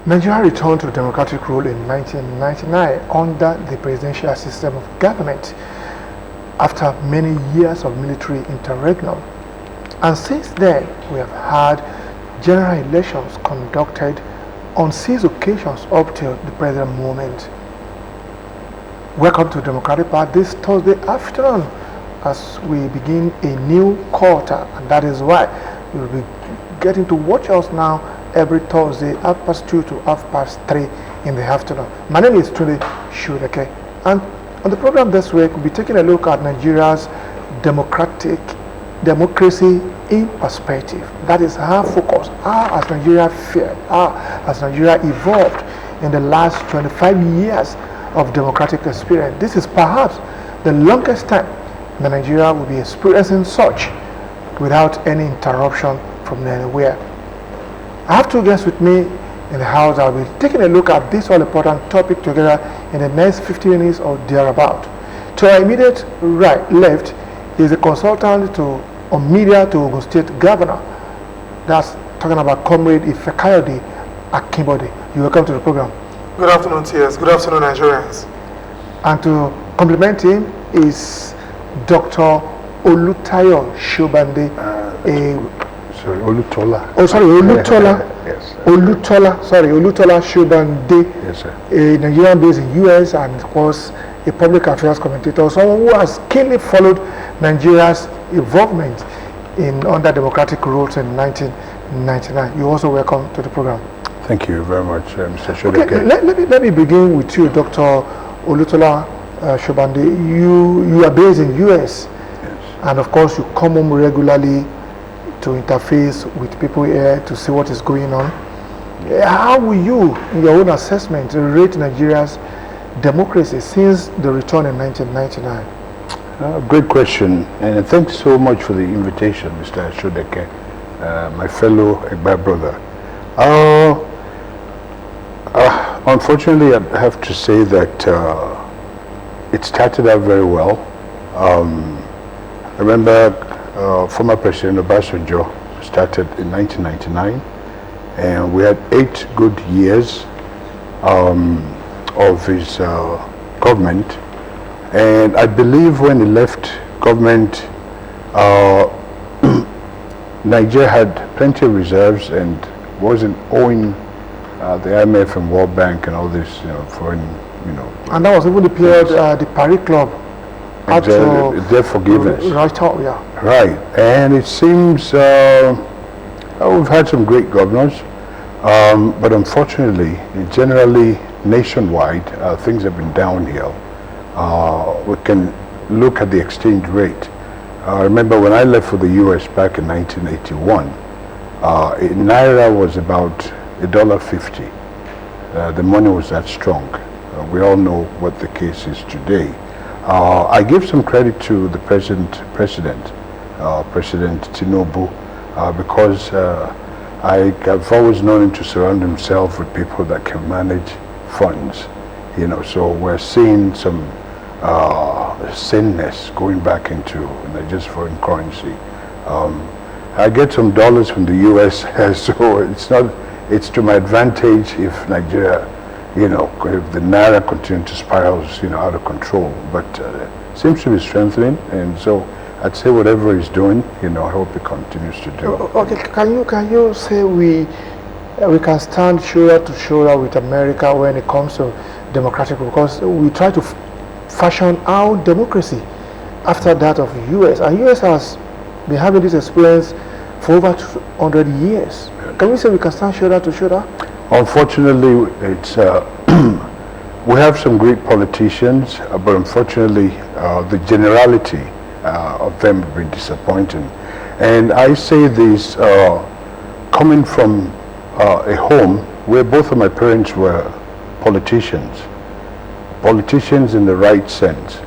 Nigeria returned to democratic rule in 1999 under the presidential system of government after many years of military interregnum. And since then, we have had general elections conducted on 6 occasions up till the present moment. Welcome to Democratic Party this Thursday afternoon as we begin a new quarter, and that is why you will be getting to watch us now every Thursday 2:30 to 3:30 in the afternoon. My name is Tunde Shudeke, and on the program this week we'll be taking a look at Nigeria's democracy in perspective. That is our focus. How has Nigeria fared? How has Nigeria evolved in the last 25 years of democratic experience? This is perhaps the longest time that Nigeria will be experiencing such without any interruption from anywhere. I have 2 guests with me in the house. I'll be taking a look at this all-important topic together in the next 50 minutes or thereabout. To our immediate left is a consultant on media to Ogun State Governor. That's talking about Comrade Ifekayode Akinbode. You're welcome to the program. Good afternoon, TS. Good afternoon, Nigerians. And to compliment him is Dr. Olutayo Shobande, Olutola. Oh, sorry, Olutola. Yes. Olutola Shobande, Yes, sir. a Nigerian based in US and of course a public affairs commentator, someone who has keenly followed Nigeria's involvement in under democratic rules in 1999. You're also welcome to the program. Thank you very much, Mr. Shodeke. Okay, let me begin with you, Dr. Olutola Shobande. You are based in US, Yes. and of course you come home regularly to interface with people here to see what is going on. How will you, in your own assessment, rate Nigeria's democracy since the return in 1999? Great question, and thanks so much for the invitation, Mr. Shodeke, my fellow Egba brother. Unfortunately, I have to say that it started out very well. I remember former President Obasanjo started in 1999, and we had 8 good years of his government. And I believe when he left government, Nigeria had plenty of reserves and wasn't owing the IMF and World Bank and all this, foreign, And that was even the period the Paris Club had to their forgiveness. Right out, yeah. Right, and it seems we've had some great governors, but unfortunately, generally nationwide, things have been downhill. We can look at the exchange rate. I remember when I left for the US back in 1981, Naira was about $1.50. The money was that strong. We all know what the case is today. I give some credit to the President Tinubu, because I've always known him to surround himself with people that can manage funds. So we're seeing some sameness going back into just foreign currency. I get some dollars from the US, so it's to my advantage if Nigeria, if the Naira continues to spiral, out of control. But seems to be strengthening, and so I'd say whatever he's doing, I hope he continues to do. Okay, can you say we can stand shoulder to shoulder with America when it comes to democratic, because we try to fashion our democracy after that of US, and US has been having this experience for over 200 years. Can we say we can stand shoulder to shoulder? Unfortunately, it's we have some great politicians, but unfortunately, the generality of them have been disappointing. And I say this coming from a home where both of my parents were politicians in the right sense.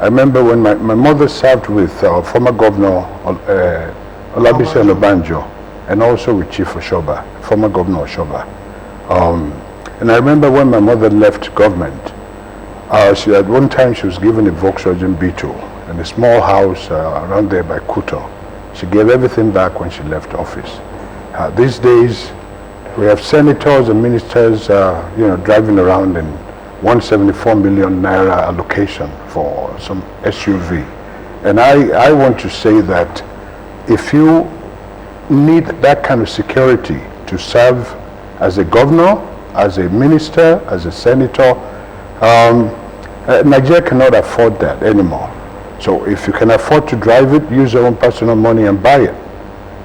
I remember when my mother served with former Governor Olabisi Onabanjo, and also with Chief Oshoba, former Governor Oshoba. And I remember when my mother left government, at one time she was given a Volkswagen Beetle and a small house around there by Kuto. She gave everything back when she left office. These days, We have senators and ministers, driving around in 174 million naira allocation for some SUV. And I want to say that if you need that kind of security to serve as a governor, as a minister, as a senator, Nigeria cannot afford that anymore. So if you can afford to drive it, use your own personal money and buy it.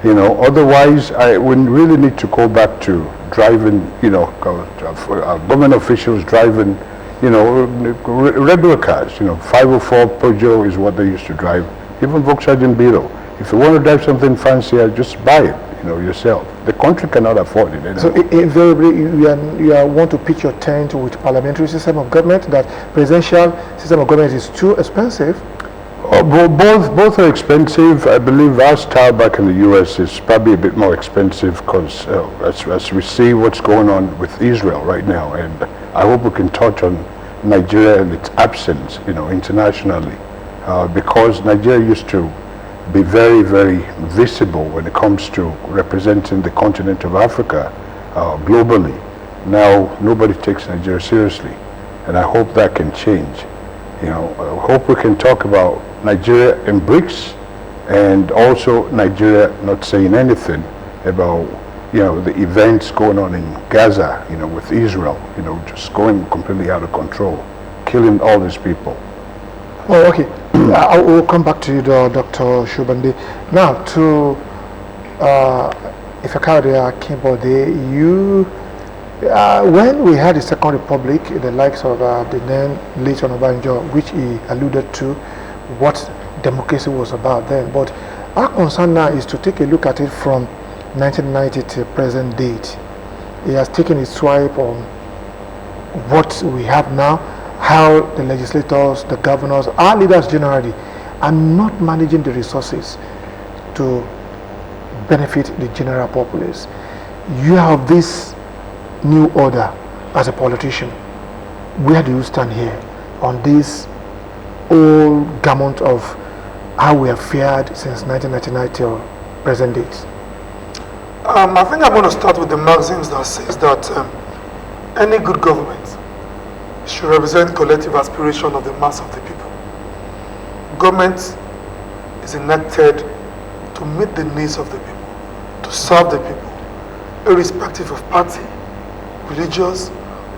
Otherwise, we really need to go back to driving, government officials driving, regular cars. 504 Peugeot is what they used to drive, even Volkswagen Beetle. If you want to drive something fancier, just buy it, yourself. The country cannot afford it anymore. So invariably, you want to pitch your tent with parliamentary system of government, that presidential system of government is too expensive? Both are expensive. I believe our style back in the U.S. is probably a bit more expensive because as we see what's going on with Israel right now, and I hope we can touch on Nigeria and its absence, internationally, because Nigeria used to be very, very visible when it comes to representing the continent of Africa globally. Now nobody takes Nigeria seriously, and I hope that can change. I hope we can talk about Nigeria in BRICS, and also Nigeria not saying anything about the events going on in Gaza, with Israel, just going completely out of control, killing all these people. Oh, okay. I will come back to you, Dr. Shobande. Now, to Ifekade Akimbode, when we had the Second Republic, the likes of the then late Onabanjo, which he alluded to, what democracy was about then. But our concern now is to take a look at it from 1990 to present date. He has taken a swipe on what we have now, how the legislators, the governors, our leaders generally are not managing the resources to benefit the general populace. You have this new order as a politician. Where do you stand here on this old gamut of how we have fared since 1999 till present date? I think I'm going to start with the maxims that says that any good government should represent collective aspiration of the mass of the people. Government is enacted to meet the needs of the people, to serve the people, irrespective of party, religious,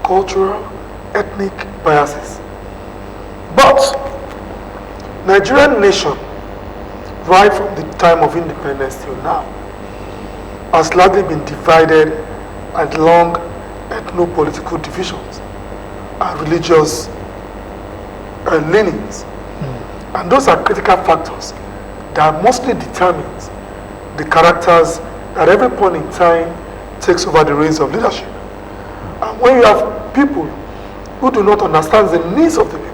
cultural, ethnic biases. But Nigerian nation, right from the time of independence till now, has largely been divided along ethno-political divisions and religious leanings. And those are critical factors that mostly determines the characters at every point in time takes over the reins of leadership. And when you have people who do not understand the needs of the people,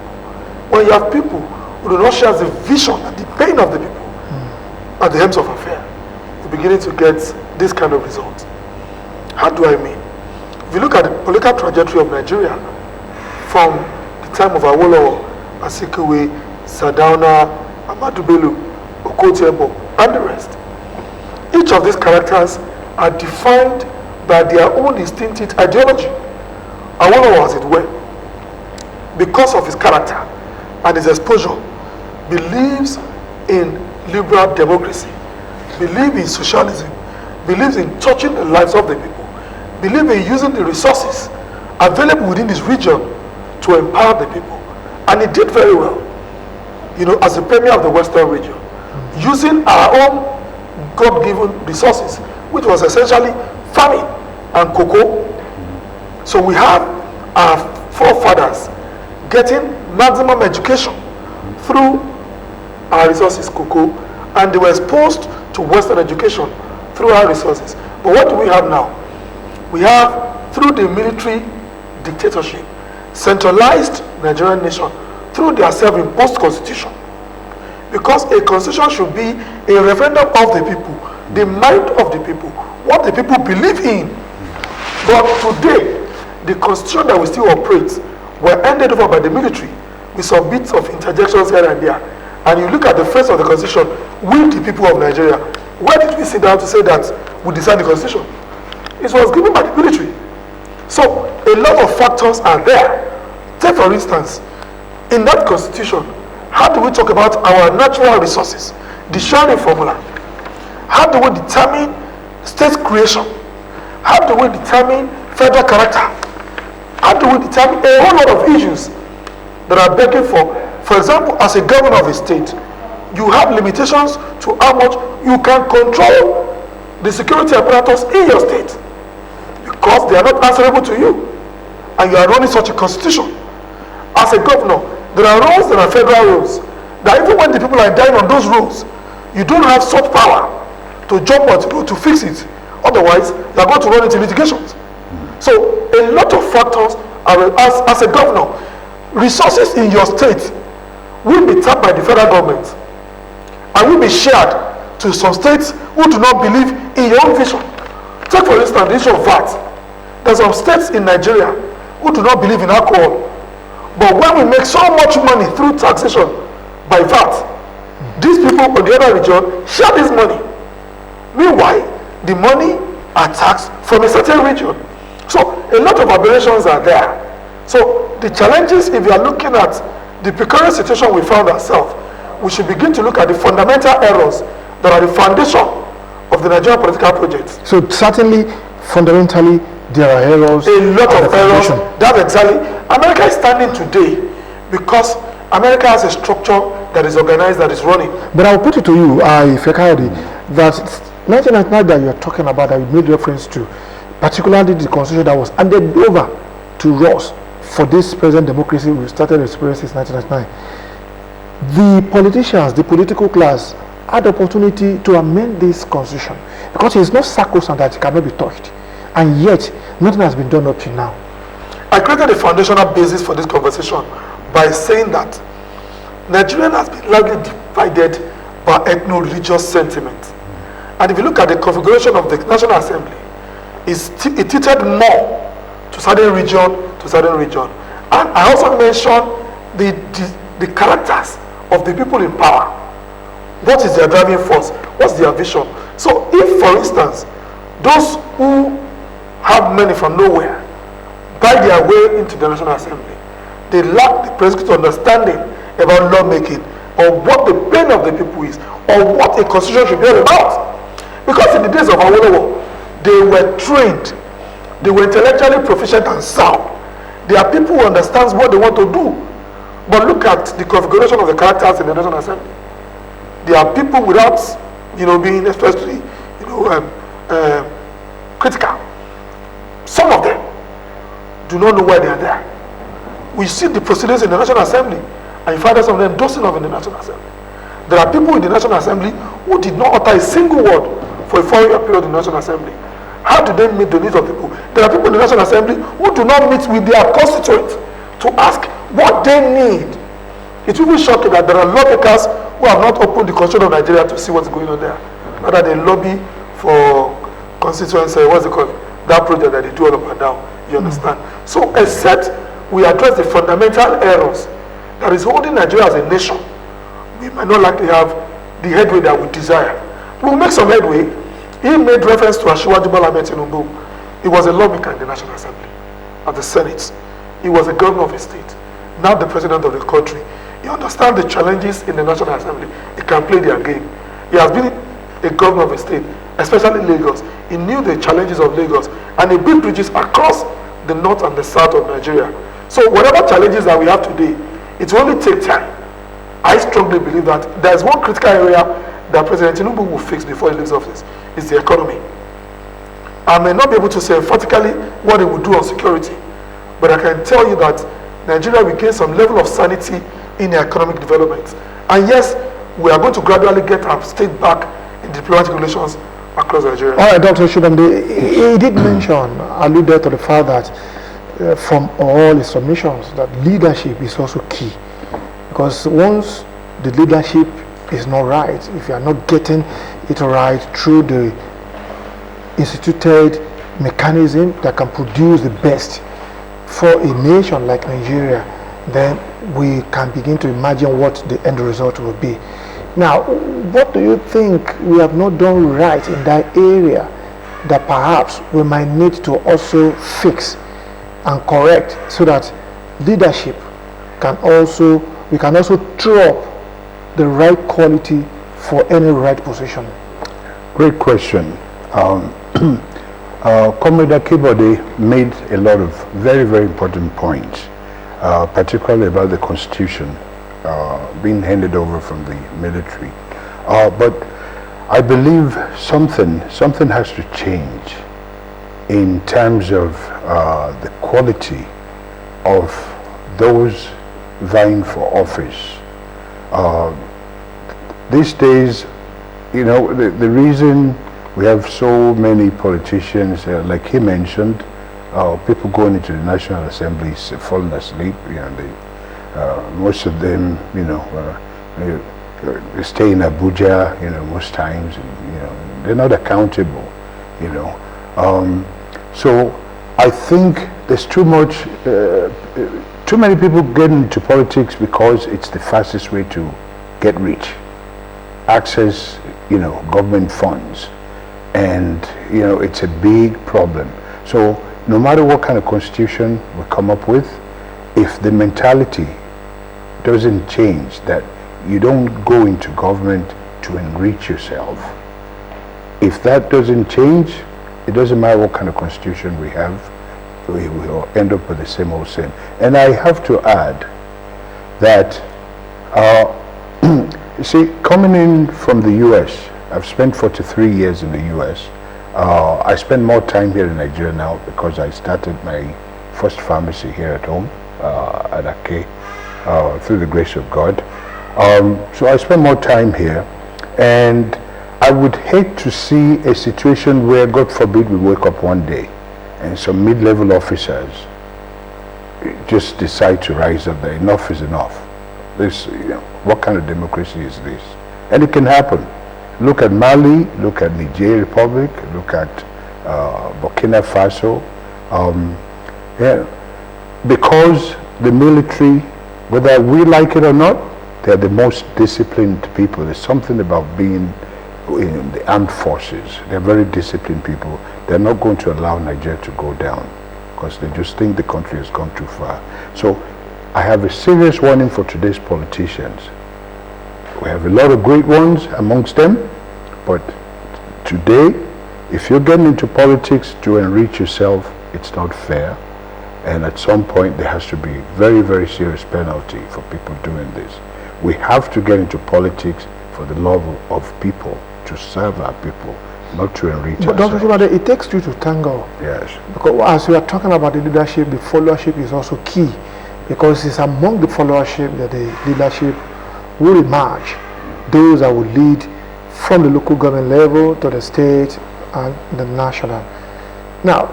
when you have people who do not share the vision and the pain of the people at the helms of affair, you're beginning to get this kind of result. How do I mean? If you look at the political trajectory of Nigeria from the time of Awolowo, Azikiwe, Sardauna, Ahmadu Bello, Okotie-Eboh, and the rest, each of these characters are defined by their own distinctive ideology. Awolowo, as it were, because of his character and his exposure, believes in liberal democracy, believes in socialism, believes in touching the lives of the people, believes in using the resources available within his region to empower the people. And he did very well, as the premier of the Western region, using our own God-given resources, which was essentially farming and cocoa. So we have our forefathers getting maximum education through our resources, cocoa, and they were exposed to Western education through our resources. But what do we have now? We have, through the military dictatorship, centralized Nigerian nation through their self-imposed constitution. Because a constitution should be a referendum of the people, the mind of the people, what the people believe in. But today, the constitution that we still operate were handed over by the military with some bits of interjections here and there. And you look at the face of the constitution, we the people of Nigeria, where did we sit down to say that we decide the constitution? it was given by the military. So a lot of factors are there. Take for instance, in that constitution, how do we talk about our natural resources, the sharing formula? How do we determine state creation? How do we determine federal character? How do we determine a whole lot of issues that are begging for example, as a governor of a state, you have limitations to how much you can control the security apparatus in your state because they are not answerable to you and you are running such a constitution. As a governor, there are rules that are federal rules that even when the people are dying on those rules, you don't have such power to jump on to fix it. Otherwise, you are going to run into litigations. So a lot of factors are, as a governor, resources in your state will be tapped by the federal government and will be shared to some states who do not believe in your own vision. Take for instance the issue of VAT. There are some states in Nigeria who do not believe in alcohol. But when we make so much money through taxation by VAT, these people on the other region share this money. Meanwhile, the money are taxed from a certain region. So a lot of aberrations are there. So the challenges, if you are looking at the precarious situation we found ourselves, we should begin to look at the fundamental errors that are the foundation of the Nigerian political project. So certainly, fundamentally, there are errors. A lot of errors. That's exactly. America is standing today because America has a structure that is organized, that is running. But I'll put it to you, Ifekayode, that 1999 that you're talking about, that you made reference to, particularly the constitution that was handed over to us for this present democracy we started experiencing since 1999. The politicians, the political class, had the opportunity to amend this constitution because it's not sacrosanct that it cannot be touched. And yet, nothing has been done up to now. I created a foundational basis for this conversation by saying that Nigeria has been largely divided by ethno-religious sentiment. And if you look at the configuration of the National Assembly, it tilted more to certain region. And I also mentioned the characters of the people in power. What is their driving force? What's their vision? So if, for instance, those who have money from nowhere buy their way into the National Assembly, they lack the prescriptive understanding about lawmaking or what the pain of the people is or what a constitution should be all about. Because in the days of Awolowo, they were trained, they were intellectually proficient and sound. They are people who understand what they want to do. But look at the configuration of the characters in the National Assembly. They are people without, being especially, critical. Some of them do not know why they are there. We see the proceedings in the National Assembly, and you find some of them dozing off in the National Assembly. There are people in the National Assembly who did not utter a single word for a 4-year period in the National Assembly. How do they meet the needs of the people? There are people in the National Assembly who do not meet with their constituents to ask what they need. It will be shocking that there are lawmakers who have not opened the constitution of Nigeria to see what's going on there. Rather they lobby for constituents, what's it called? That project that they do all up and down. You understand? So except we address the fundamental errors that is holding Nigeria as a nation, we might not likely have the headway that we desire. We'll make some headway. He made reference to Asiwaju Bola Ahmed Tinubu. He was a lawmaker in the National Assembly, at the Senate. He was a governor of a state, now the president of the country. He understands the challenges in the National Assembly. He can play their game. He has been a governor of a state, especially Lagos. He knew the challenges of Lagos and he built bridges across the north and the south of Nigeria. So whatever challenges that we have today, it will only take time. I strongly believe that there is one critical area that President Tinubu will fix before he leaves office, is the economy. I may not be able to say emphatically what he will do on security, but I can tell you that Nigeria will gain some level of sanity in economic development. And yes, we are going to gradually get our state back in diplomatic relations across Nigeria. All right, Dr. Shubamde, he did mention, alluded to the fact that from all his submissions, that leadership is also key. Because once the leadership is not right, if you are not getting it right through the instituted mechanism that can produce the best for a nation like Nigeria, then we can begin to imagine what the end result will be. Now, what do you think we have not done right in that area that perhaps we might need to also fix and correct so that leadership we can also throw up the right quality for any right position? Great question. Comrade Akibode made a lot of very, very important points, particularly about the Constitution being handed over from the military. But I believe something has to change in terms of the quality of those vying for office. These days, you know, the reason we have so many politicians, like he mentioned, people going into the National Assembly falling asleep. You know, most of them, you know, they stay in Abuja, you know, most times. And, you know, they're not accountable. You know, so I think there's too many people getting into politics because it's the fastest way to get rich, access, you know, government funds. And, you know, it's a big problem. So no matter what kind of constitution we come up with, if the mentality doesn't change, that you don't go into government to enrich yourself, if that doesn't change, it doesn't matter what kind of constitution we have, we will end up with the same old same. And I have to add that, you see, coming in from the US, I've spent 43 years in the US. I spend more time here in Nigeria now because I started my first pharmacy here at home, at Ake, through the grace of God. So I spend more time here, and I would hate to see a situation where, God forbid, we wake up one day and some mid-level officers just decide to rise up there. Enough is enough. This, you know, what kind of democracy is this? And it can happen. Look at Mali, look at Niger Republic, look at Burkina Faso. Yeah, because the military, whether we like it or not, they're the most disciplined people. There's something about being in the armed forces. They're very disciplined people. They're not going to allow Nigeria to go down because they just think the country has gone too far. So I have a serious warning for today's politicians. We have a lot of great ones amongst them, but today, if you're getting into politics to enrich yourself, it's not fair. And at some point, there has to be very, very serious penalty for people doing this. We have to get into politics for the love of people, to serve our people, not to enrich ourselves. Dr. Chibade, it takes two to tango. Yes. Because as we are talking about the leadership, the followership is also key, because it's among the followership that the leadership will emerge. Those that will lead from the local government level to the state and the national. Now,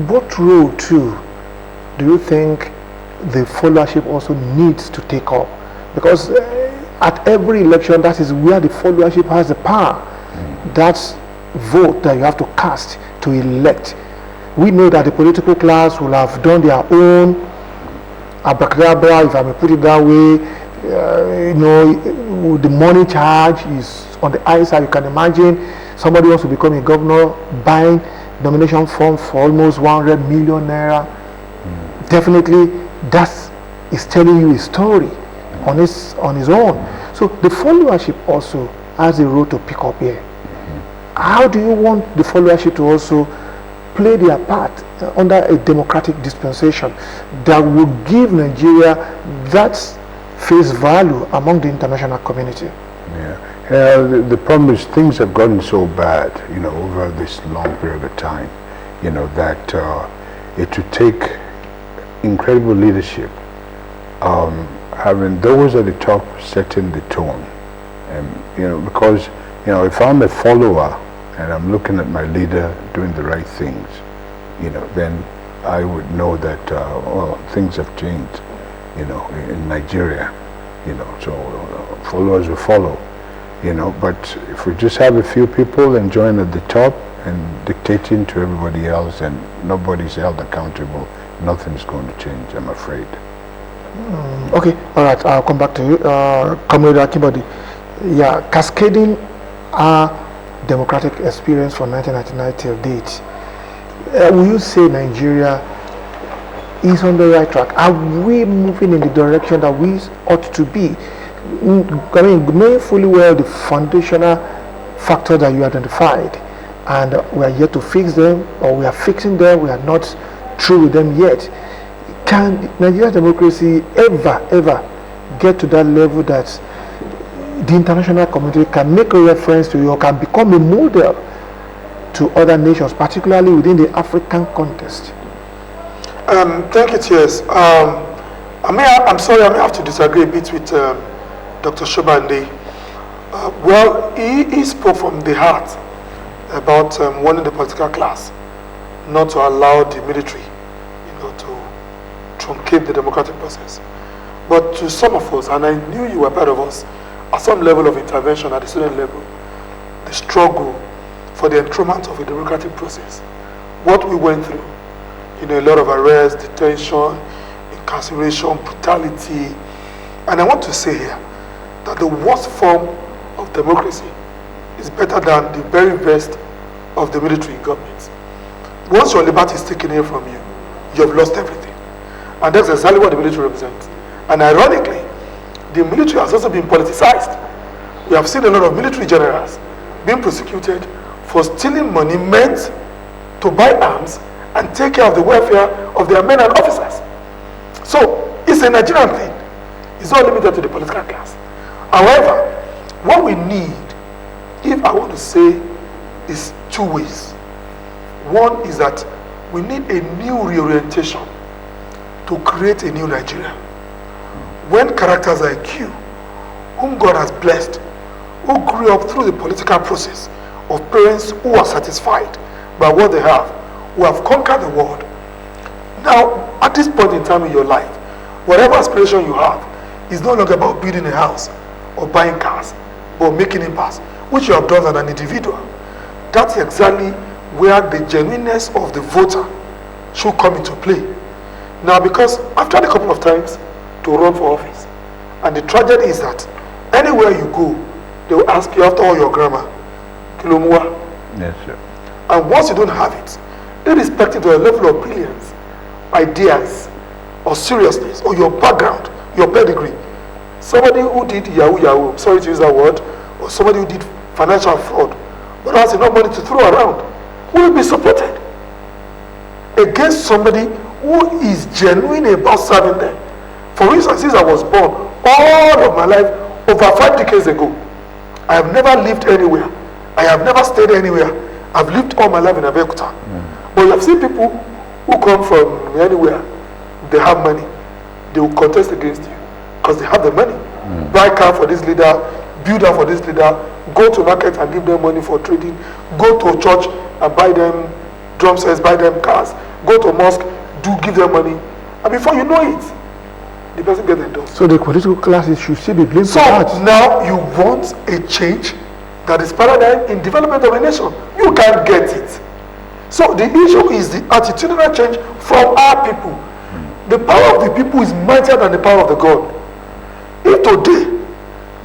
what role too do you think the followership also needs to take up? Because at every election, that is where the followership has the power. That's vote that you have to cast to elect. We know that the political class will have done their own abracadabra, if I may put it that way. You know, the money charge is on the high side. You can imagine somebody wants to become a governor buying nomination form for almost 100 million naira. Definitely, that is telling you a story on his own. So the followership also has a role to pick up here. How do you want the followership to also play their part under a democratic dispensation that will give Nigeria that face value among the international community? Yeah. The problem is things have gotten so bad, you know, over this long period of time, you know, that it would take incredible leadership, having those at the top setting the tone, and you know, because you know, if I'm a follower and I'm looking at my leader doing the right things, you know, then I would know that well, things have changed, you know, in Nigeria, you know, so followers will follow, you know. But if we just have a few people enjoying at the top and dictating to everybody else and nobody's held accountable, nothing's going to change, I'm afraid. Okay, all right, I'll come back to you. Comrade Akibode, yeah, cascading are democratic experience from 1999 till date, will you say Nigeria is on the right track? Are we moving in the direction that we ought to be? I mean, knowing fully well the foundational factors that you identified, and we are yet to fix them, or we are fixing them, we are not through with them yet. Can Nigerian democracy ever get to that level that the international community can make a reference to you, or can become a model to other nations, particularly within the African context? Thank you, T.S. I'm sorry, I may have to disagree a bit with Dr. Shobande. Well, he spoke from the heart about warning the political class not to allow the military, to truncate the democratic process. But to some of us, and I knew you were part of us, at some level of intervention at the student level, the struggle for the enthronement of a democratic process, what we went through, a lot of arrest, detention, incarceration, brutality. And I want to say here that the worst form of democracy is better than the very best of the military government. Once your liberty is taken away from you, you have lost everything. And that's exactly what the military represents. And ironically, the military has also been politicized. We have seen a lot of military generals being prosecuted for stealing money meant to buy arms and take care of the welfare of their men and officers. So it's a Nigerian thing. It's not limited to the political class. However, what we need, if I want to say, is two ways. One is that we need a new reorientation to create a new Nigeria. When characters like you, whom God has blessed, who grew up through the political process of parents who are satisfied by what they have, who have conquered the world. Now, at this point in time in your life, whatever aspiration you have is no longer about building a house or buying cars, but making impacts, which you have done as an individual. That's exactly where the genuineness of the voter should come into play. Now, because I've tried a couple of times to run for office, and the tragedy is that anywhere you go, they will ask you after all your grammar, Kilomua. Yes, sir. And once you don't have it, irrespective of the level of brilliance, ideas, or seriousness, or your background, your pedigree, somebody who did Yahoo, sorry to use that word, or somebody who did financial fraud, but has enough money to throw around, will be supported against somebody who is genuine about serving them. For instance, since I was born, all of my life, over 5 decades ago, I have never lived anywhere. I have never stayed anywhere. I've lived all my life in Abeokuta. But you have seen people who come from anywhere, they have money, they will contest against you because they have the money. Buy car for this leader, build up for this leader, go to market and give them money for trading, go to church and buy them drum sets, buy them cars, go to mosque, give them money, and before you know it, the person gets endorsed. So the political classes should still be blamed for that. So now you want a change that is paradigm in development of a nation. You can't get it. So the issue is the attitudinal change from our people. The power of the people is mightier than the power of the God. If today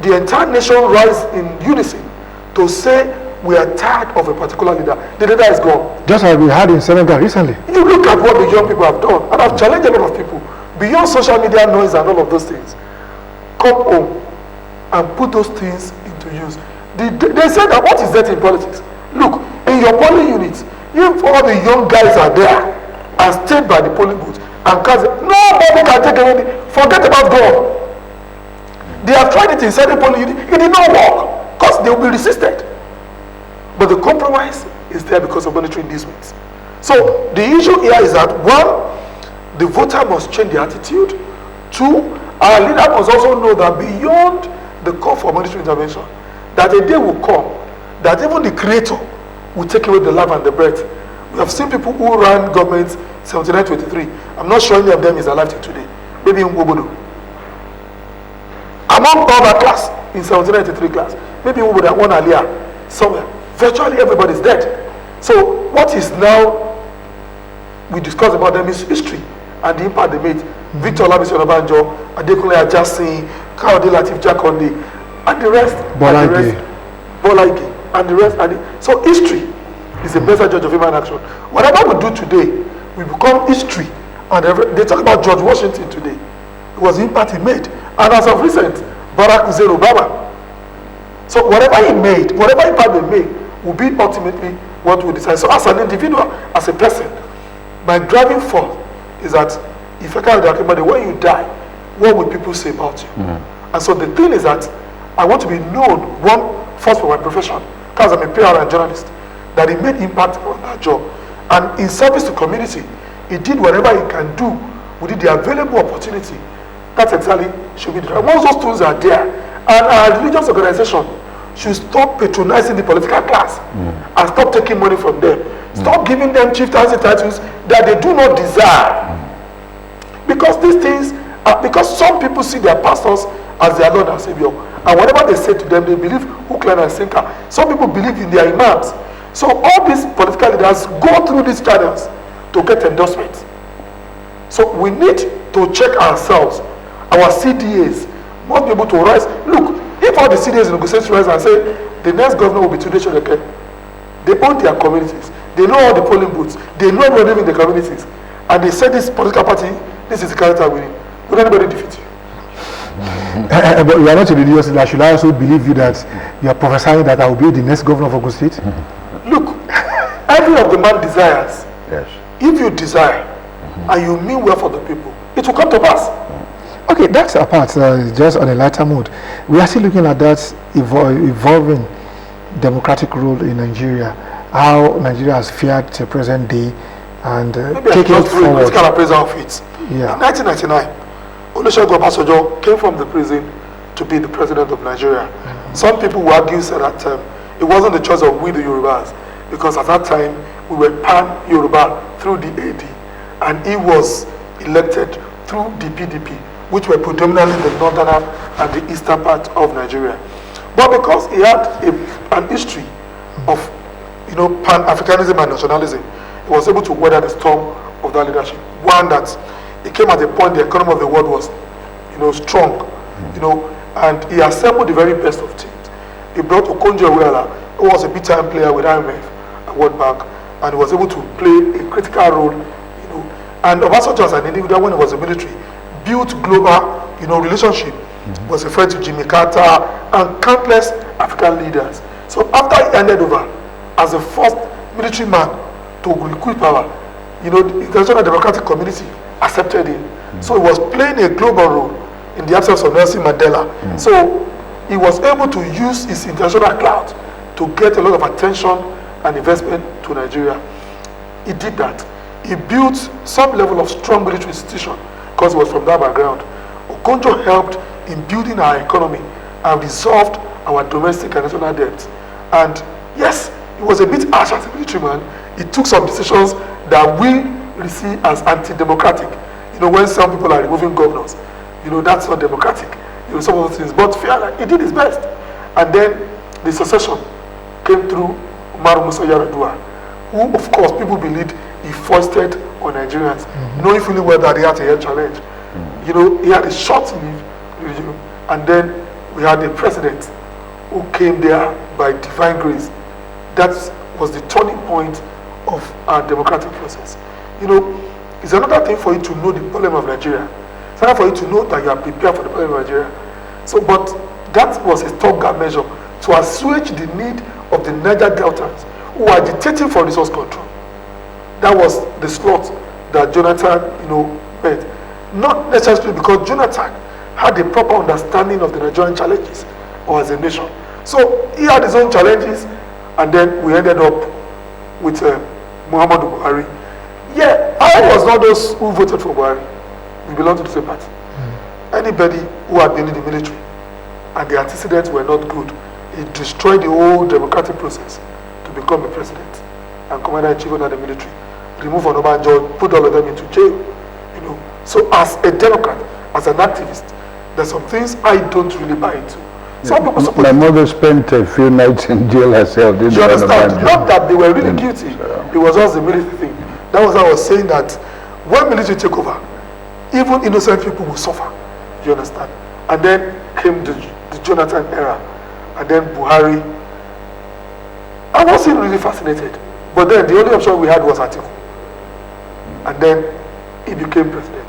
the entire nation rise in unison to say we are tired of a particular leader, the leader is gone. Just as we had in Senegal recently. You look at what the young people have done, and I've challenged a lot of people beyond social media noise and all of those things. Come home and put those things into use. They say that what is that in politics? Look, in your polling units, if all the young guys are there and stayed by the polling booth and cast, nobody can take anything. Forget about God. They have tried it inside the polling unit. It did not work because they will be resisted. But the compromise is there because of monetary inducements. So the issue here is that 1, the voter must change the attitude. 2, our leader must also know that beyond the call for monetary intervention, that a day will come that even the creator will take away the life and the breath. We have seen people who ran governments 79-23. I'm not sure any of them is alive till today. Maybe in Wobodo. Among all that class, in 79-23 class, maybe we would have won earlier somewhere. Virtually everybody is dead. So what is now, we discuss about them is history and the impact they made. Victor Olabisi Onabanjo, Adekunle Ajasin, Kayode Lateef Jakonde, and the rest. Bolaige. and the rest. So history is a better judge of human action. Whatever we do today, we become history. And they talk about George Washington today. It was the impact he made. And as of recent, Barack Hussein Obama. So whatever he made, whatever impact they made, will be ultimately what we decide. So as an individual, as a person, my driving force is that if I can't remember, when you die, what will people say about you? And so the thing is that I want to be known, one, first for my profession, because I'm a PR and journalist, that he made impact on that job. And in service to community, he did whatever he can do within the available opportunity. That exactly should be the drive. Once those tools are there, and our religious organization should stop patronizing the political class and stop taking money from them. Stop giving them chieftaincy titles that they do not desire. Because these things, because some people see their pastors as their Lord and Savior, and whatever they say to them, they believe hook, line, and sinker. Some people believe in their imams. So all these political leaders go through these channels to get endorsements. So we need to check ourselves. Our CDAs must be able to rise. Look, if all the CDAs in Ogun rise and say the next governor will be Tunde Sojoke, they own their communities. They know all the polling booths. They know everyone living in the communities. And they say this political party, this is the character winning. Will anybody defeat you? But you are not a religious leader. Should I also believe you that you are prophesying that I will be the next governor of Ogun State? Look, every of the man desires. Yes. If you desire and you mean well for the people, it will come to pass. Okay, that's apart. Just on a lighter mood, we are still looking at that evolving democratic rule in Nigeria. How Nigeria has fared to present day and taking it forward. Critical appraisal of it. Yeah. In 1999, Olusegun Obasanjo came from the prison to be the president of Nigeria. Some people who argue said that it wasn't the choice of we the Yorubas, because at that time we were pan-Yoruba through the AD, and he was elected through the PDP, which were predominantly the northern and the eastern part of Nigeria. But because he had an history of pan-Africanism and nationalism, he was able to weather the storm of that leadership. One, that it came at a point the economy of the world was strong, and he assembled the very best of teams. He brought Okonjo-Iweala, who was a big-time player with IMF and World Bank, and he was able to play a critical role, And Obasanjo, as an individual, when he was in the military, built global, relationship. Was a friend to Jimmy Carter and countless African leaders. So after he handed over as the first military man to recruit power, the international democratic community accepted him. So he was playing a global role in the absence of Nelson Mandela. So he was able to use his international clout to get a lot of attention and investment to Nigeria. He did that. He built some level of strong military institution because he was from that background. Okonjo helped in building our economy and resolved our domestic and national debt. And yes, he was a bit harsh as a military man. He took some decisions that we see as anti-democratic. When some people are removing governors, that's not democratic. Some of those things. But he did his best. And then the succession came through Umaru Musa Yar'Adua, who, of course, people believed he foisted on Nigerians, knowing fully well that he had a health challenge. He had a short-lived regime, and then we had a president who came there by divine grace. That was the turning point of our democratic process. It's another thing for you to know the problem of Nigeria. It's another for you to know that you are prepared for the problem of Nigeria. So, but that was a stopgap measure to assuage the need of the Niger Deltans who are agitating for resource control. That was the slot that Jonathan, made. Not necessarily because Jonathan had a proper understanding of the Nigerian challenges or as a nation. So he had his own challenges, and then we ended up with Muhammadu Buhari. Yeah, I was not those who voted for Buhari. We belong to the same party. Anybody who had been in the military and the antecedents were not good, it destroyed the whole democratic process to become a president and commander-in-chief under the military. Remove Onabanjo, put all of them into jail. So as a Democrat, as an activist, there's some things I don't really buy into. Some people suppose my mother spent a few nights in jail herself. Do you understand? Not that they were really guilty. It was just the military thing. That was how I was saying that when military take over, even innocent people will suffer. Do you understand? And then came the Jonathan era. And then Buhari I wasn't really fascinated. But then the only option we had was Atiku. And then he became president.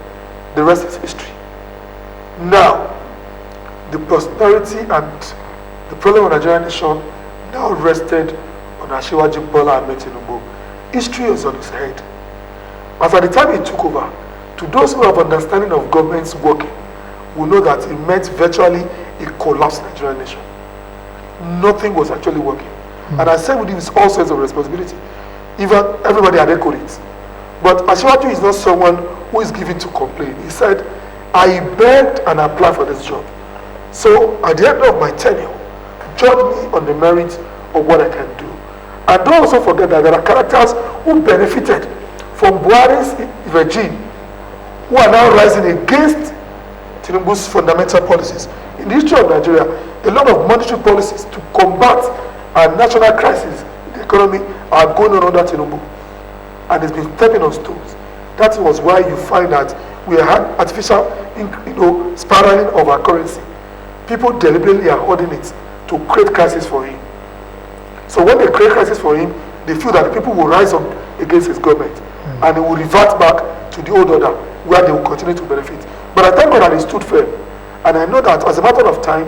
The rest is history. Now, the prosperity and the problem of the Nigerian nation now rested on Asiwaju Bola Ahmed Tinubu. History is on his head. As at the time he took over, to those who have understanding of government's working, will know that it meant virtually a collapsed Nigerian nation. Nothing was actually working. And I said with him, it's all sense of responsibility. Even everybody had echoed it. But Asiwaju is not someone who is given to complain. He said, I begged and applied for this job. So at the end of my tenure, judge me on the merit of what I can do. And don't also forget that there are characters who benefited from Buhari's regime, who are now rising against Tinubu's fundamental policies. In the history of Nigeria, a lot of monetary policies to combat a national crisis in the economy are going on under Tinubu. And it's been stepping on stones. That was why you find that we had artificial, spiraling of our currency. People deliberately are holding it to create crisis for him. So when they create crisis for him, they feel that the people will rise up against his government and it will revert back to the old order where they will continue to benefit. But I thank God that he stood firm. And I know that as a matter of time,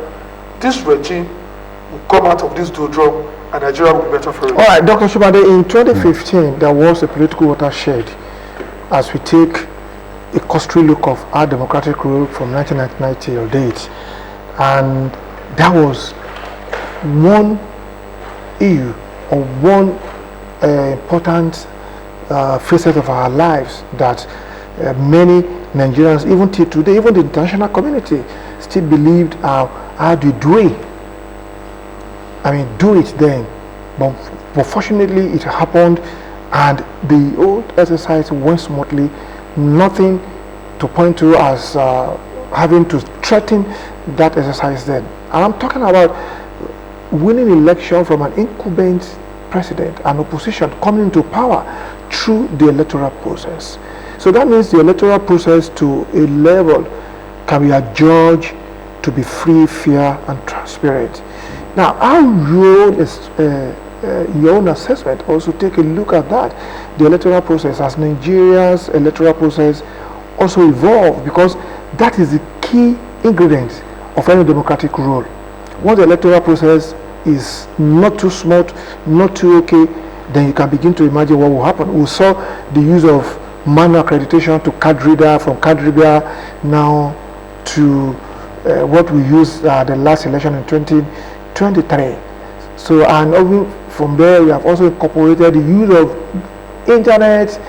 this regime will come out of this doldrum and Nigeria will be better for it. All right, Dr. Shubade, in 2015, there was a political watershed as we take a cursory look of our democratic rule from 1999 till date. And that was one issue or one important facet of our lives that many Nigerians, even till today, even the international community, still believed how do you do it? I mean, do it then. But fortunately, it happened and the old exercise went smoothly. Nothing to point to as having to threaten that exercise then. And I'm talking about winning election from an incumbent president and opposition coming into power through the electoral process. So that means the electoral process to a level can be adjudged to be free, fair, and transparent. Now, how your own assessment also take a look at that, the electoral process, as Nigeria's electoral process also evolved, because that is the key ingredient of any democratic rule. Once the electoral process is not too smooth, not too okay, then you can begin to imagine what will happen. We saw the use of manual accreditation to card reader, from card reader now to what we used the last election in 2023. So, and even from there, we have also incorporated the use of internet,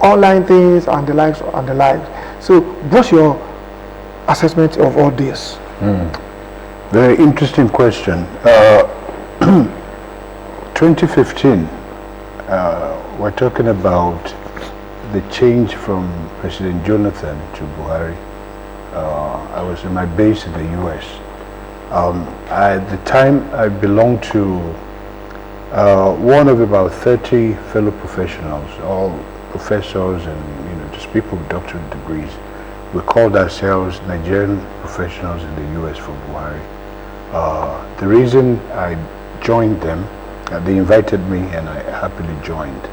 online things, and the likes and the likes. So, what's your assessment of all this? Very interesting question. 2015, we're talking about the change from President Jonathan to Buhari. I was in my base in the US. At the time, I belonged to one of about 30 fellow professionals, all professors and just people with doctorate degrees. We called ourselves Nigerian professionals in the US for Buhari. The reason I joined them, they invited me and I happily joined.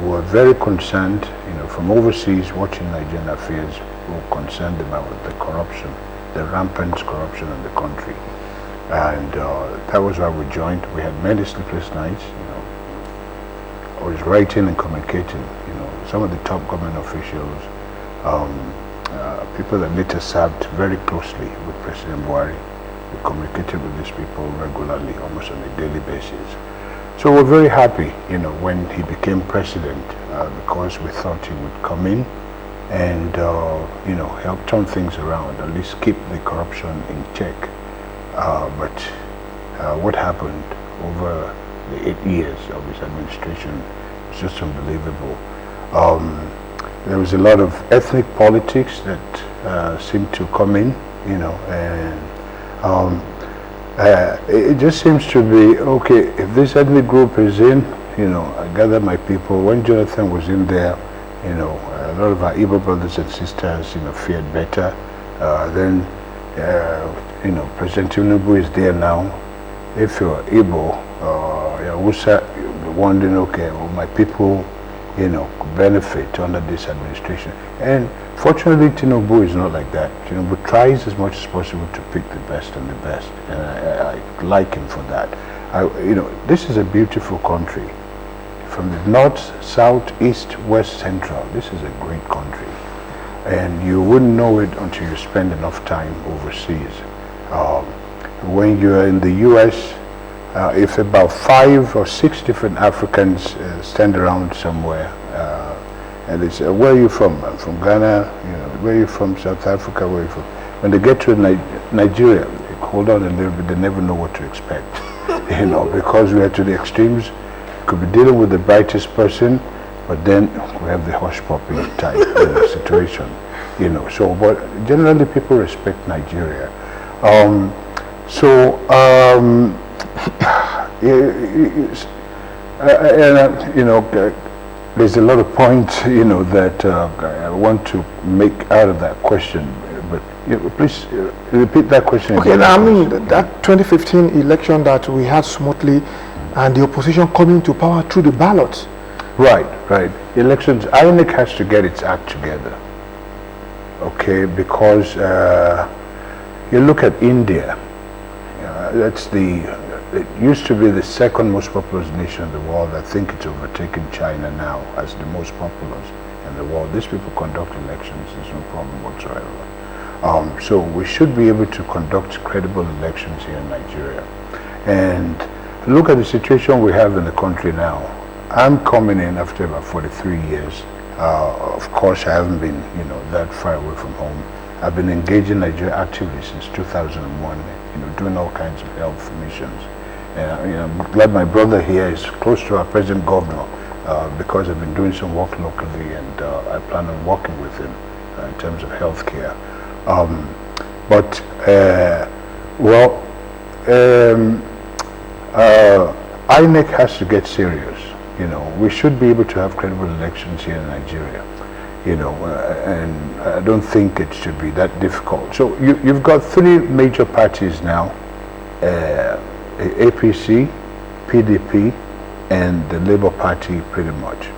We were very concerned, from overseas watching Nigerian affairs, we were concerned about the corruption, the rampant corruption in the country. And that was why we joined. We had many sleepless nights, I was writing and communicating, some of the top government officials, people that later served very closely with President Buhari. We communicated with these people regularly, almost on a daily basis. So we're very happy, when he became president, because we thought he would come in and, help turn things around, at least keep the corruption in check. But what happened over the 8 years of his administration is just unbelievable. There was a lot of ethnic politics that seemed to come in, and it just seems to be, okay, if this ethnic group is in, I gather my people. When Jonathan was in there, a lot of our Igbo brothers and sisters, fared better. Then, President Tinubu is there now. If you're Igbo, Hausa, wondering, okay, will my people, benefit under this administration? And fortunately, Tinubu is not like that. Tinubu tries as much as possible to pick the best and the best, and I like him for that. This is a beautiful country. From the north, south, east, west, central, this is a great country. And you wouldn't know it until you spend enough time overseas. When you're in the US, if about 5 or 6 different Africans stand around somewhere, and they say, where are you from? I'm from Ghana. Where are you from? South Africa. Where are you from? When they get to Nigeria, they hold on a little bit. They never know what to expect, because we are to the extremes. Could be dealing with the brightest person, but then we have the hush puppy type situation. So, but generally people respect Nigeria. There's a lot of points, that I want to make out of that question. But please repeat that question. Okay, I mean that 2015 election that we had smoothly, and the opposition coming to power through the ballot. Right. Elections, INEC has to get its act together. Okay, because you look at India, it used to be the second most populous nation in the world. I think it's overtaken China now as the most populous in the world. These people conduct elections, there's no problem whatsoever. So we should be able to conduct credible elections here in Nigeria. And look at the situation we have in the country now. I'm coming in after about 43 years. Of course, I haven't been, that far away from home. I've been engaging Nigeria actively since 2001, doing all kinds of health missions. And I'm glad my brother here is close to our present governor because I've been doing some work locally, and I plan on working with him in terms of health care. INEC has to get serious. We should be able to have credible elections here in Nigeria. And I don't think it should be that difficult. So you've got 3 major parties now: APC, PDP, and the Labour Party, pretty much.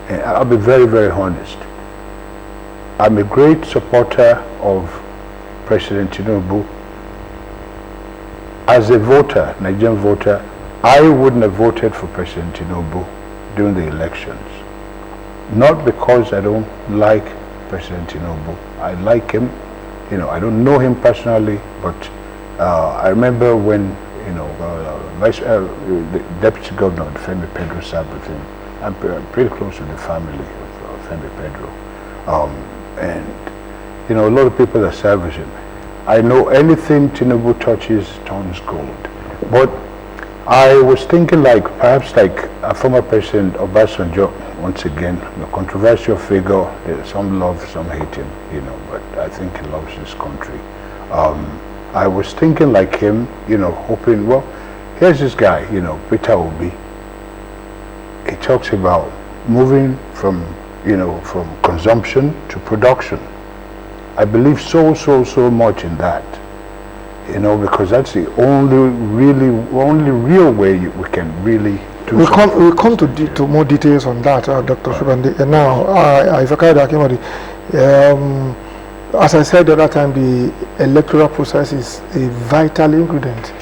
And I'll be very, very honest. I'm a great supporter of President Tinubu. As a voter, Nigerian voter, I wouldn't have voted for President Tinubu during the elections. Not because I don't like President Tinubu. I like him. I don't know him personally, but I remember when, the Deputy Governor, Femi Pedro, sat with him. I'm pretty close to the family of Femi Pedro. And, a lot of that serve with him. I know anything Tinubu touches turns gold. But I was thinking perhaps a former President Obasanjo, once again, a controversial figure. Some love, some hate him, but I think he loves this country. I was thinking like him, hoping, well, here's this guy, Peter Obi. He talks about moving from consumption to production. I believe so much in that, because that's the only real way we can really do something. We'll come to more details on that, Dr. Shubandi. And now, if I can, as I said the other time, the electoral process is a vital ingredient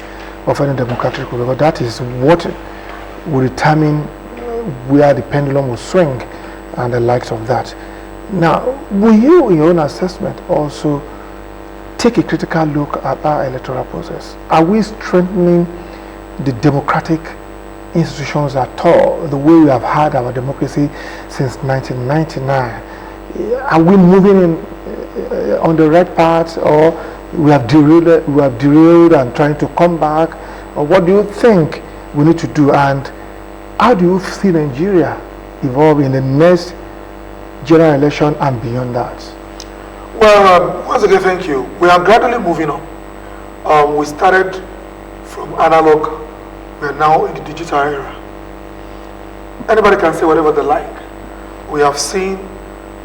of any democratic republic. That is what will determine where the pendulum will swing and the likes of that. Now, will you, in your own assessment, also take a critical look at our electoral process? Are we strengthening the democratic institutions at all, the way we have had our democracy since 1999? Are we moving in on the right path, or we have derailed and trying to come back? Or what do you think we need to do, and how do you see Nigeria evolve in the next general election and beyond that? Well, once again, thank you. We are gradually moving on. We started from analog. We are now in the digital era. Anybody can say whatever they like. We have seen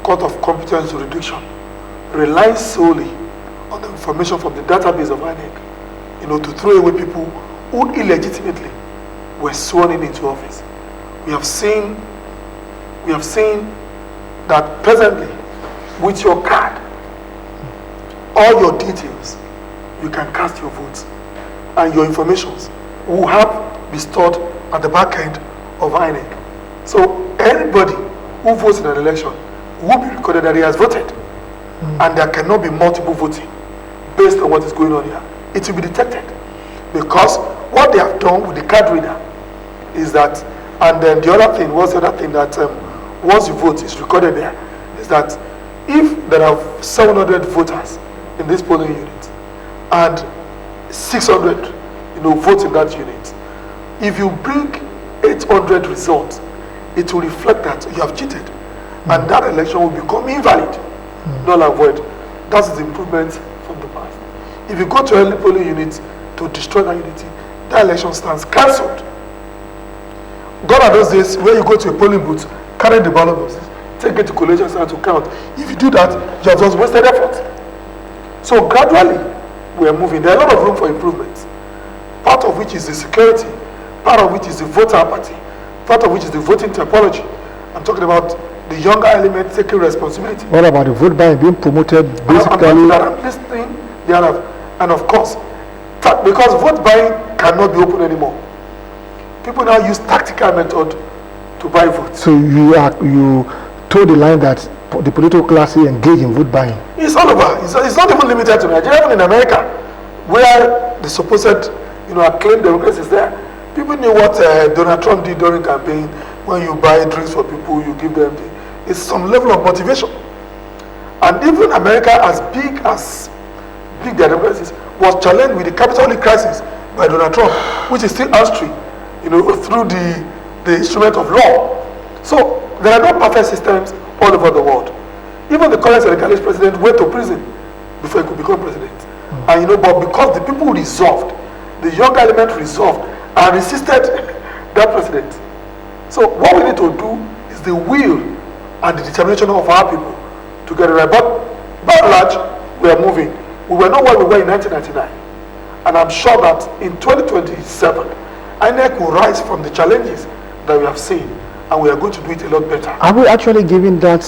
court of competence jurisdiction rely solely on the information from the database of INEC, to throw away people who illegitimately were sworn in into office. We have seen that presently, with your card, all your details, you can cast your votes, and your informations will have be stored at the back end of INEC. So anybody who votes in an election will be recorded that he has voted, and there cannot be multiple voting based on what is going on here. It will be detected, because what they have done with the card reader is that, and then the other thing, what's the other thing that once you vote is recorded there, is that if there are 700 voters in this polling unit and 600 vote in that unit, if you bring 800 results, it will reflect that you have cheated, and that election will become invalid, null and void. That is the improvement from the past. If you go to any polling unit to destroy that unity, that election stands cancelled. Gone are those days where you go to a polling booth, carry the ballot boxes, take it to collation center to count. If you do that, you have just wasted effort. So gradually, we are moving. There are a lot of room for improvement, part of which is the security, part of which is the voter apathy, part of which is the voting typology. I'm talking about the younger element taking responsibility. What about the vote buying being promoted basically? I'm listening thereof. And of course, because vote buying cannot be open anymore. People now use tactical method to buy votes. So you told the line that the political class engage in vote buying. It's all over. It's not even limited to Nigeria. Even in America, where the supposed acclaimed democracy is there, people knew what Donald Trump did during campaign. When you buy drinks for people, you give them it's some level of motivation. And even America, as big their democracy was challenged with the capital crisis by Donald Trump, which is still upstream, through the instrument of law. So there are no perfect systems all over the world. Even the current Senegalese president went to prison before he could become president. And but because the people resolved, the young element resolved and resisted that president. So what we need to do is the will and the determination of our people to get it right. But by and large, we are moving. We were not where we were in 1999. And I'm sure that in 2027, INEC will rise from the challenges that we have seen, and we are going to do it a lot better. Are we actually giving that,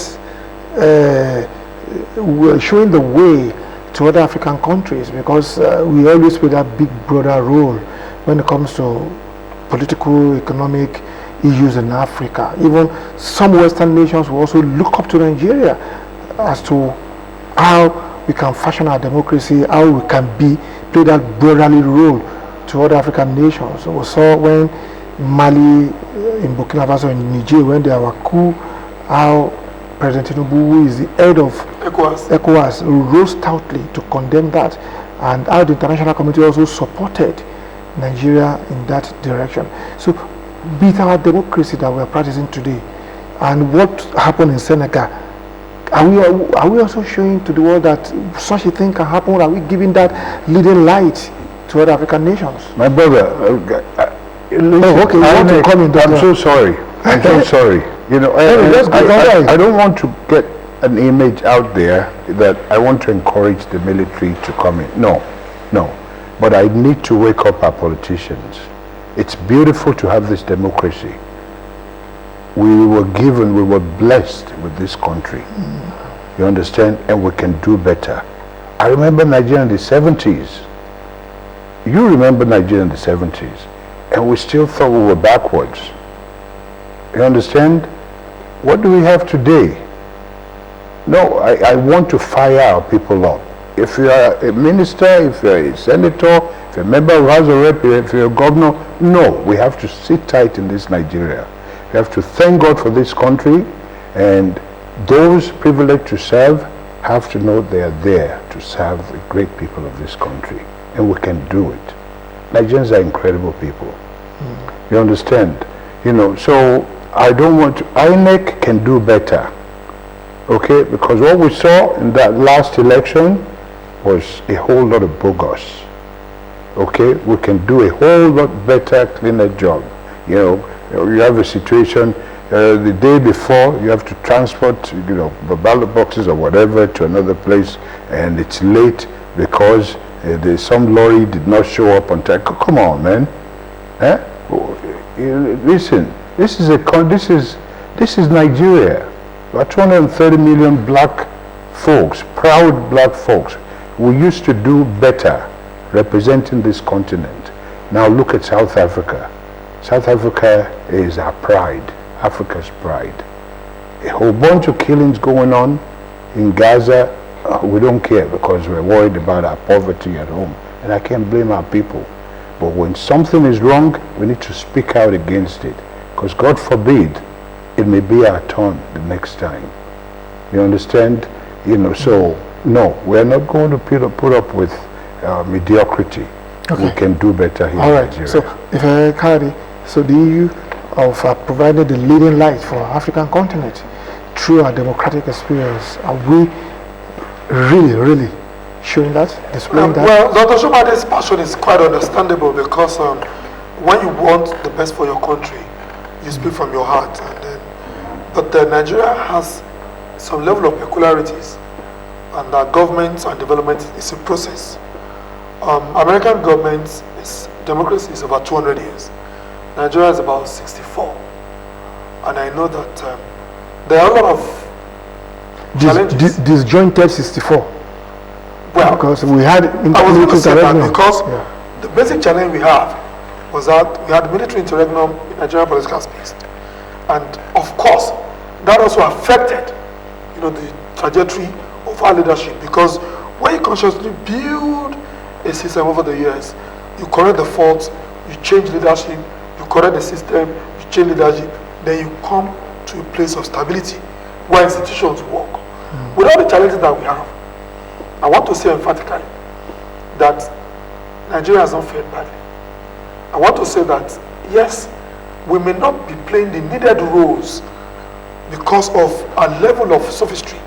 we're showing the way to other African countries? Because we always play that big brother role when it comes to political, economic issues in Africa. Even some Western nations will also look up to Nigeria as to how we can fashion our democracy, how we can play that brotherly role to other African nations. So we saw when Mali, in Burkina Faso, in Niger, when there were coup, how President Tinubu, who is the head of ECOWAS, rose stoutly to condemn that, and how the international community also supported Nigeria in that direction. So, be it our democracy that we are practicing today, and what happened in Senegal, are we also showing to the world that such a thing can happen? Are we giving that leading light to other African nations? My brother, listen, okay, I'm so sorry. I'm so sorry. I don't want to get an image out there that I want to encourage the military to come in. No. But I need to wake up our politicians. It's beautiful to have this democracy. We were blessed with this country. You understand? And we can do better. I remember Nigeria in the 70s. You remember Nigeria in the 70s. And we still thought we were backwards. You understand? What do we have today? No, I want to fire our people up. If you are a minister, if you are a senator, if you're a member of House of Rep, if you're a governor, no, we have to sit tight in this Nigeria. We have to thank God for this country, and those privileged to serve have to know they are there to serve the great people of this country, and we can do it. Nigerians are incredible people. You understand? So I don't want to, INEC can do better, okay? Because what we saw in that last election was a whole lot of bogus, okay? We can do a whole lot better, cleaner job. You have a situation the day before, you have to transport, the ballot boxes or whatever to another place, and it's late because some lorry did not show up on time. Come on, man. Listen, this is Nigeria. About 230 million black folks, proud black folks. We used to do better representing this continent. Now look at South Africa. South Africa is our pride, Africa's pride. A whole bunch of killings going on in Gaza. We don't care because we're worried about our poverty at home. And I can't blame our people. But when something is wrong, we need to speak out against it. Because God forbid, it may be our turn the next time. You understand? So no, we're not going to put up with mediocrity. Okay. We can do better here in Nigeria. So, if Kari, so the EU of provided the leading light for our African continent through our democratic experience, are we really showing that, displaying that? Well, Dr. Shomade's passion is quite understandable because when you want the best for your country, you speak from your heart. But Nigeria has some level of peculiarities, and our government and development is a process. American government, democracy is about 200 years. Nigeria is about 64. And I know that there are a lot of challenges. Disjointed 64. Well, because we had I was going to say that because the basic challenge we have was that we had military interregnum in Nigerian political space. And of course, that also affected the trajectory of our leadership, because when you consciously build a system over the years, you correct the faults, you change leadership, you correct the system, you change leadership, then you come to a place of stability where institutions work. With all the challenges that we have, I want to say emphatically that Nigeria has not fared badly. I want to say that, yes, we may not be playing the needed roles because of a level of sophistry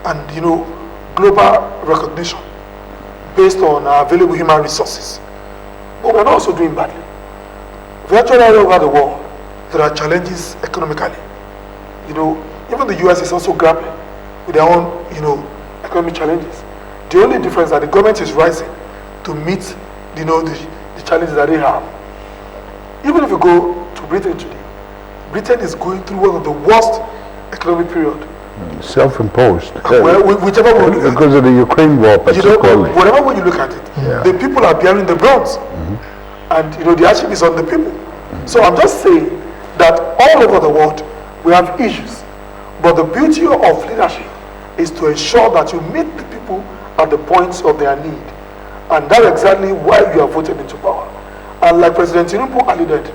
and global recognition based on our available human resources. But we're not also doing badly. Virtually all over the world, there are challenges economically. Even the US is also grappling with their own, economic challenges. The only difference is that the government is rising to meet, the challenges that they have. Even if you go to Britain today, Britain is going through one of the worst economic period. Self-imposed. Well, whichever way you look because of the Ukraine war, particularly. Whatever way you look at it, the people are bearing the brunt, and the hardship is on the people. So I'm just saying that all over the world we have issues, but the beauty of leadership is to ensure that you meet the people at the points of their need, and that's exactly why you are voted into power. And like President Tinubu alluded,